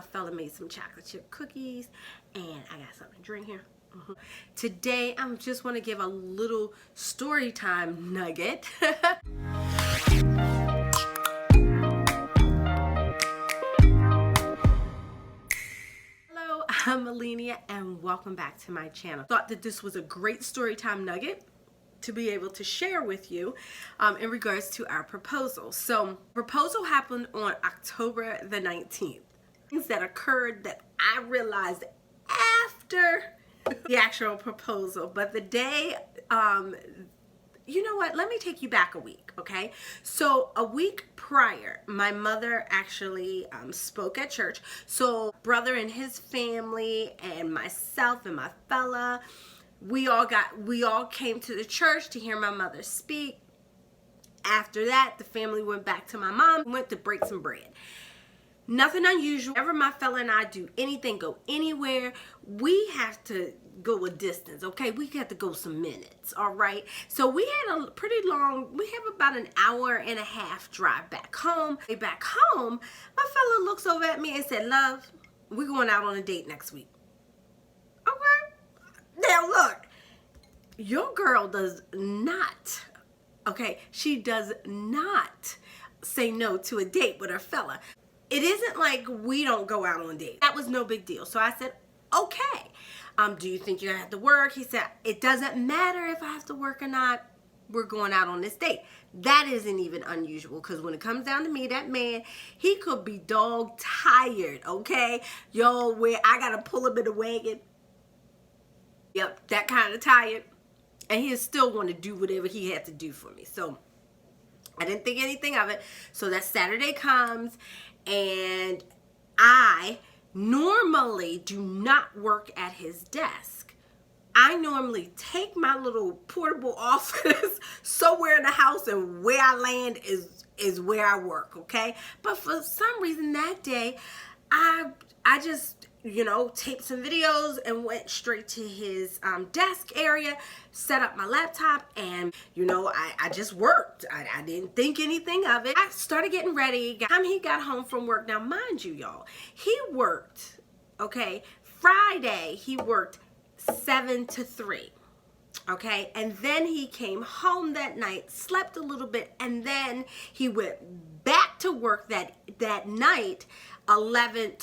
My fella made some chocolate chip cookies, and I got something to drink here. Today, I just want to give a little story time nugget. Hello, I'm Allenia, and welcome back to my channel. Thought that this was a great story time nugget to be able to share with you in regards to our proposal. So, proposal happened on October the 19th. Things that occurred that I realized after the actual proposal, but the day, you know what, let me take you back a week, okay? So a week prior, my mother actually spoke at church. So brother and his family and myself and my fella, we all came to the church to hear my mother speak. After that, the family went back to my mom, went to break some bread. Nothing unusual. Whenever my fella and I do anything, go anywhere, we have to go a distance, okay? We have to go some minutes, all right? So we had a pretty long, we have about an hour and a half drive back home. Back home, my fella looks over at me and said, "Love, we're going out on a date next week." Okay? Now look, your girl does not, okay? She does not say no to a date with her fella. It isn't like we don't go out on dates. That was no big deal. So I said, okay. Do you think you're gonna have to work? He said, it doesn't matter if I have to work or not. We're going out on this date. That isn't even unusual, because when it comes down to me, that man, he could be dog tired, okay? Yo, where I gotta pull him in the wagon. Yep, that kind of tired. And he still want to do whatever he had to do for me. So I didn't think anything of it. So that Saturday comes, and I normally do not work at his desk. I normally take my little portable office somewhere in the house, and where I land is where I work, okay? But for some reason that day, I just, you know, taped some videos and went straight to his desk area, set up my laptop, and, you know, I just worked. I didn't think anything of it. I started getting ready. By the time he got home from work, now mind you, y'all, he worked, okay, Friday he worked 7 to 3. Okay, and then he came home that night, slept a little bit, and then he went back to work that night, 11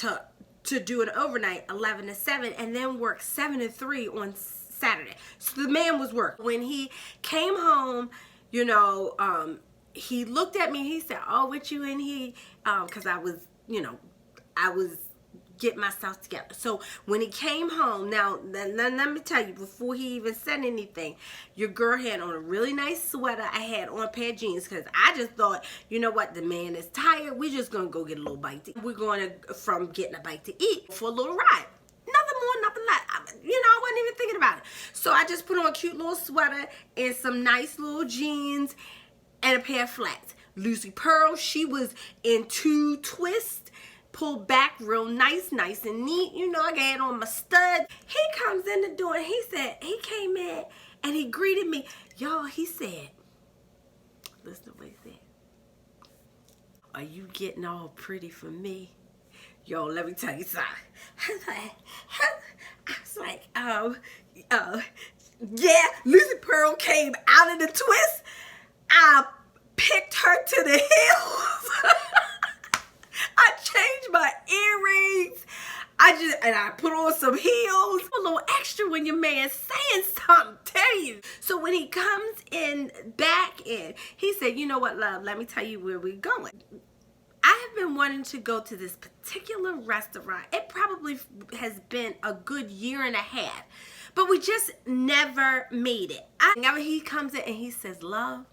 to do an overnight, 11 to 7, and then work 7 to 3 on Saturday. So the man was working. When he came home, you know, he looked at me, he said, "Oh, what you in here?" Because I was, you know, I was getting myself together. So when he came home, now let me tell you, before he even said anything, your girl had on a really nice sweater. I had on a pair of jeans, because I just thought, you know what, the man is tired. We're just gonna go get a little bite to eat. We're going to, from getting a bite to eat, for a little ride. Nothing more, nothing less. You know, I wasn't even thinking about it. So I just put on a cute little sweater and some nice little jeans and a pair of flats. Lucy Pearl, she was in 2 twists, pulled back real nice and neat. You know, I got on my stud. He comes in the door, and he said, he came in and he greeted me. Y'all, he said, listen to what he said. "Are you getting all pretty for me?" Yo, let me tell you something. I was like, yeah, Lucy Pearl came out of the twist. I picked her to the heels. I changed my earrings. I put on some heels. A little extra when your man's saying something, tell you. So when he comes in, back in, he said, "You know what, love, let me tell you where we're going." I have been wanting to go to this particular restaurant. It probably has been a good year and a half, but we just never made it. He comes in and he says, "Love,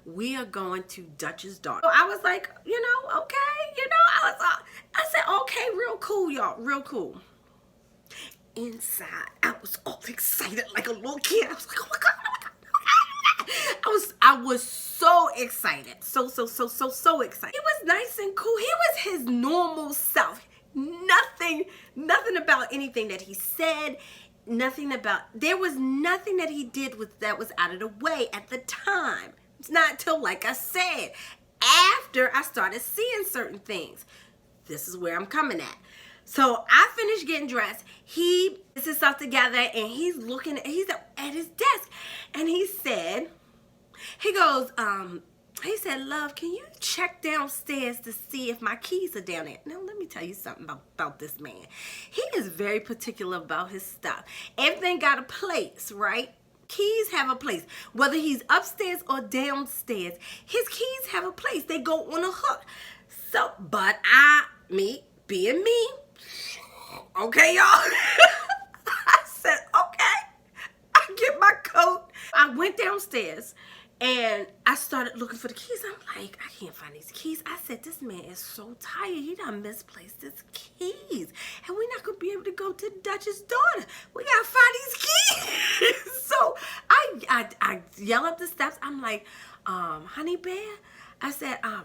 we are going to Dutch's Daughter." So I was like, you know, okay, you know, I said, okay, real cool, y'all, real cool. Inside, I was all excited like a little kid. I was like, oh my God, oh my God, oh my God. I was so excited, so excited. He was nice and cool. He was his normal self. Nothing about anything that he said. There was nothing that he did that was out of the way at the time. It's not until, like I said, after I started seeing certain things. This is where I'm coming at. So I finished getting dressed. He gets his stuff together and he's at his desk. And he goes, he said, love, can you check downstairs to see if my keys are down there? Now, let me tell you something about this man. He is very particular about his stuff. Everything got a place, right? Keys have a place. Whether he's upstairs or downstairs, his keys have a place. They go on a hook. So, but me, being me, okay, y'all? I said, okay. I get my coat. I went downstairs and I started looking for the keys. I'm like, I can't find these keys. I said, this man is so tired. He done misplaced his keys. And we're not going to be able to go to the Dutch's daughter. We got to find these keys. So I yell up the steps. I'm like, honey bear, I said, I'm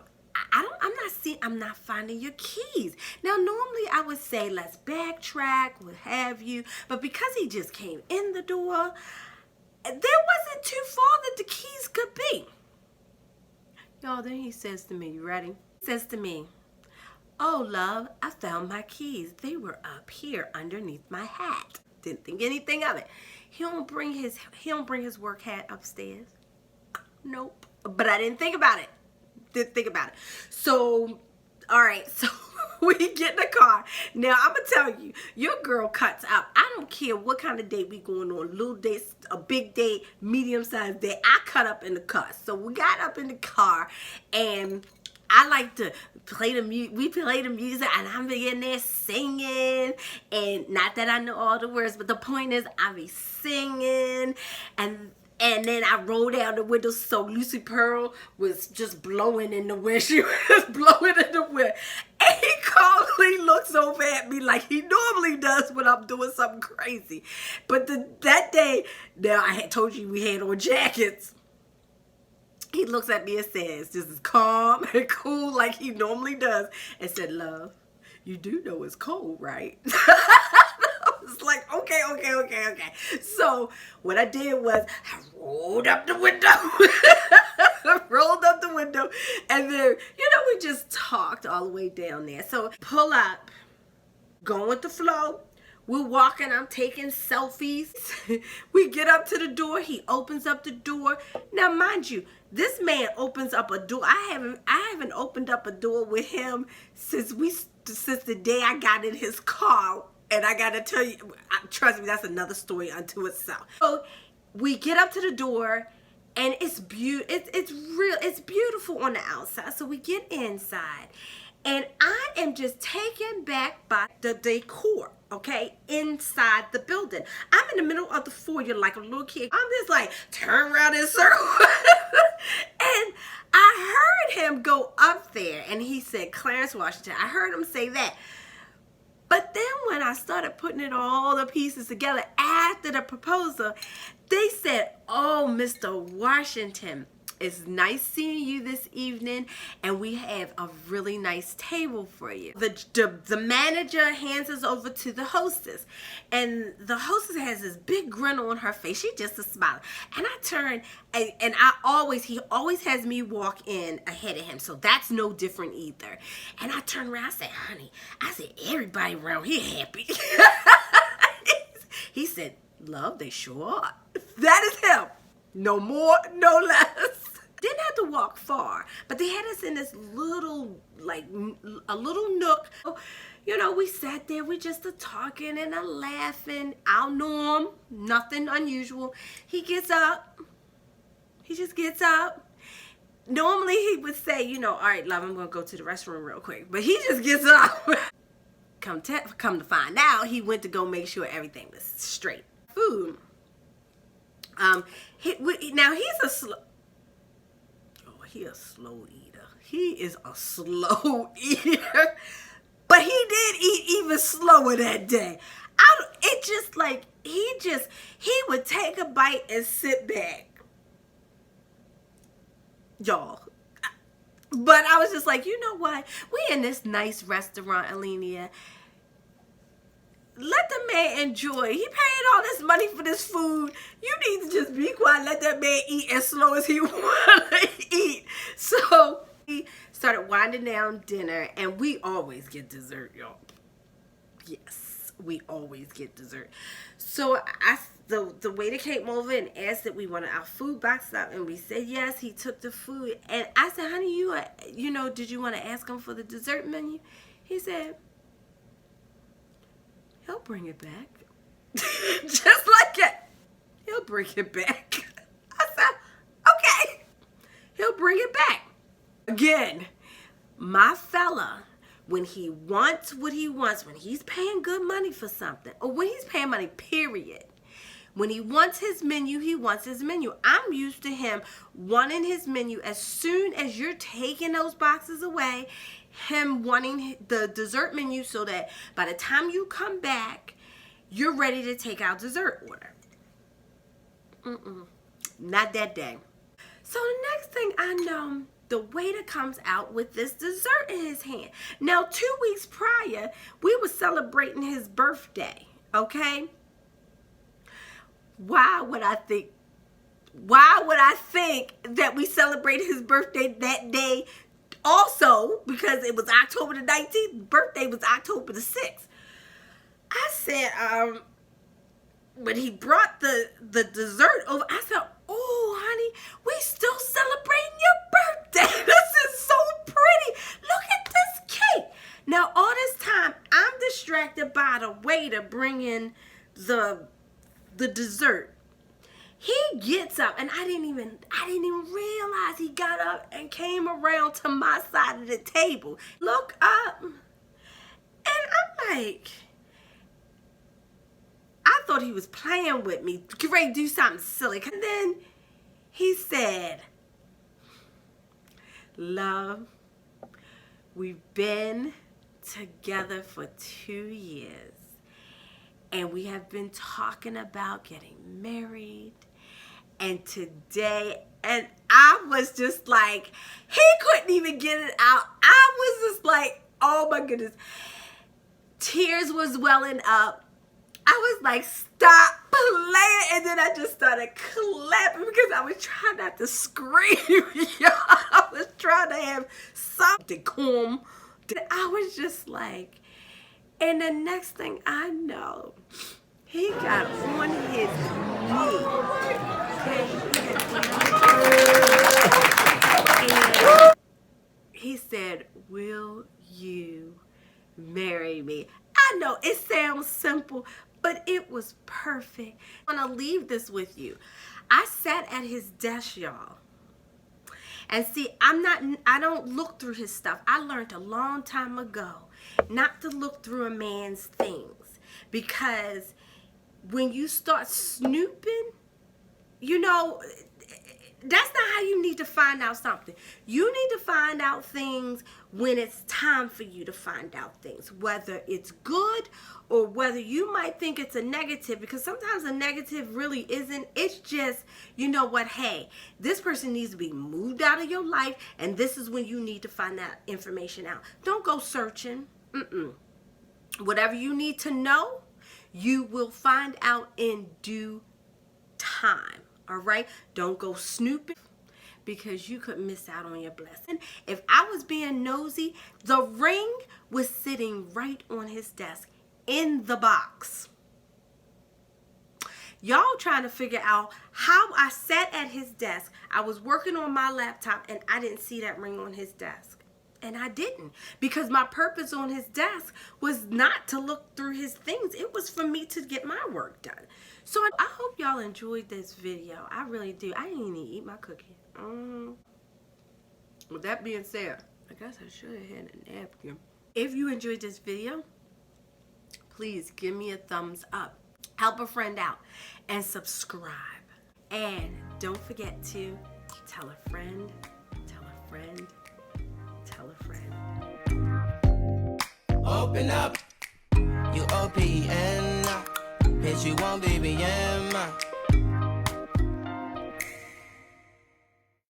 not finding your keys. Now, normally I would say, let's backtrack, what have you. But because he just came in the door, there wasn't too far that the keys could be. Y'all, then he says to me, you ready? He says to me, oh, love, I found my keys. They were up here underneath my hat. Didn't think anything of it. He don't bring his work hat upstairs. Nope. But I didn't think about it. So, all right, so we get in the car. Now, I'm going to tell you, your girl cuts up. I don't care what kind of date we going on, little date, a big date, medium-sized date. I cut up in the car. So we got up in the car, and I like to play the music. We play the music, and I'm in there singing. And not that I know all the words, but the point is I be singing, and then I rolled down the window so Lucy Pearl was just blowing in the wind. She was blowing in the wind. And he calmly looks over at me like he normally does when I'm doing something crazy. But that day, now I had told you we had on jackets. He looks at me and says, just as calm and cool like he normally does, and said, love, you do know it's cold, right? It's like, okay. So what I did was I rolled up the window. And then, we just talked all the way down there. So pull up, going with the flow. We're walking, I'm taking selfies. We get up to the door. He opens up the door. Now, mind you, this man opens up a door. I haven't opened up a door with him since the day I got in his car. And I got to tell you, trust me, that's another story unto itself. So we get up to the door, and it's beautiful on the outside. So we get inside, and I am just taken back by the decor, okay, inside the building. I'm in the middle of the foyer like a little kid. I'm just like, turn around in a circle. And I heard him go up there, and he said, Clarence Washington. I heard him say that. But then when I started putting all the pieces together after the proposal, they said, oh, Mr. Washington, it's nice seeing you this evening, and we have a really nice table for you. The manager hands us over to the hostess, and the hostess has this big grin on her face. She just a smile. And I turn, and he always has me walk in ahead of him, so that's no different either. And I turn around, I say, honey, everybody around here happy. He said, love, they sure are. That is him. No more, no less. Didn't have to walk far, but they had us in this little, a little nook. We sat there, we just talking and laughing. Our norm, nothing unusual. He gets up. He just gets up. Normally he would say, all right, love, I'm going to go to the restroom real quick. But he just gets up. Come to find out, he went to go make sure everything was straight. Food. Now he's a slow eater. He is a slow eater. But he did eat even slower that day. He would take a bite and sit back. Y'all. But I was just like, you know what? We in this nice restaurant, Allenia. Let the man enjoy. He paid all this money for this food. You need to just be quiet. Let that man eat as slow as he want to eat. So we started winding down dinner, and we always get dessert, y'all. Yes, we always get dessert. So the waiter came over and asked that we wanted our food boxes out, and we said yes. He took the food, and I said, "Honey, did you want to ask him for the dessert menu?" He said, "He'll bring it back." Just like it. He'll bring it back. I said, "Okay, he'll bring it back." Again, my fella, when he wants what he wants, when he's paying good money for something, or when he's paying money, period. When he wants his menu, he wants his menu. I'm used to him wanting his menu as soon as you're taking those boxes away, him wanting the dessert menu so that by the time you come back, you're ready to take our dessert order. Not that day. So the next thing I know, the waiter comes out with this dessert in his hand. Now, 2 weeks prior, we were celebrating his birthday, okay? Why would I think that we celebrate his birthday that day also? Because it was October the 19th, birthday was October the 6th. I said, when he brought the dessert over, I said, "Oh, honey, we still celebrating your birthday. This is so pretty. Look at this cake." Now, all this time, I'm distracted by the waiter bringing the dessert. He gets up, and I didn't even realize he got up and came around to my side of the table. Look up, and I'm like, I thought he was playing with me, get ready to do something silly. And then he said, "Love, we've been together for 2 years. And we have been talking about getting married. And today," and I was just like, he couldn't even get it out. I was just like, oh my goodness. Tears was welling up. I was like, "Stop playing." And then I just started clapping because I was trying not to scream. I was trying to have something calm. I was just like, and the next thing I know, he got on his knee. And he said, "Will you marry me?" I know it sounds simple, but it was perfect. I'm gonna leave this with you. I sat at his desk, y'all. And see, I don't look through his stuff. I learned a long time ago not to look through a man's things, because when you start snooping, that's not how you need to find out something. You need to find out things when it's time for you to find out things, whether it's good or whether you might think it's a negative, because sometimes a negative really isn't. It's just, you know what, hey, this person needs to be moved out of your life, and this is when you need to find that information out. Don't go searching. Whatever you need to know, you will find out in due time. All right? Don't go snooping, because you could miss out on your blessing. If I was being nosy, the ring was sitting right on his desk in the box. Y'all trying to figure out how I sat at his desk. I was working on my laptop and I didn't see that ring on his desk. And I didn't, because my purpose on his desk was not to look through his things. It was for me to get my work done. So I hope y'all enjoyed this video. I really do. I didn't even eat my cookie. With that being said, I guess I should have had a napkin. If you enjoyed this video, please give me a thumbs up. Help a friend out and subscribe. And don't forget to tell a friend, tell a friend, tell a friend. Open up, you OPN. Bitch, you won't BBM.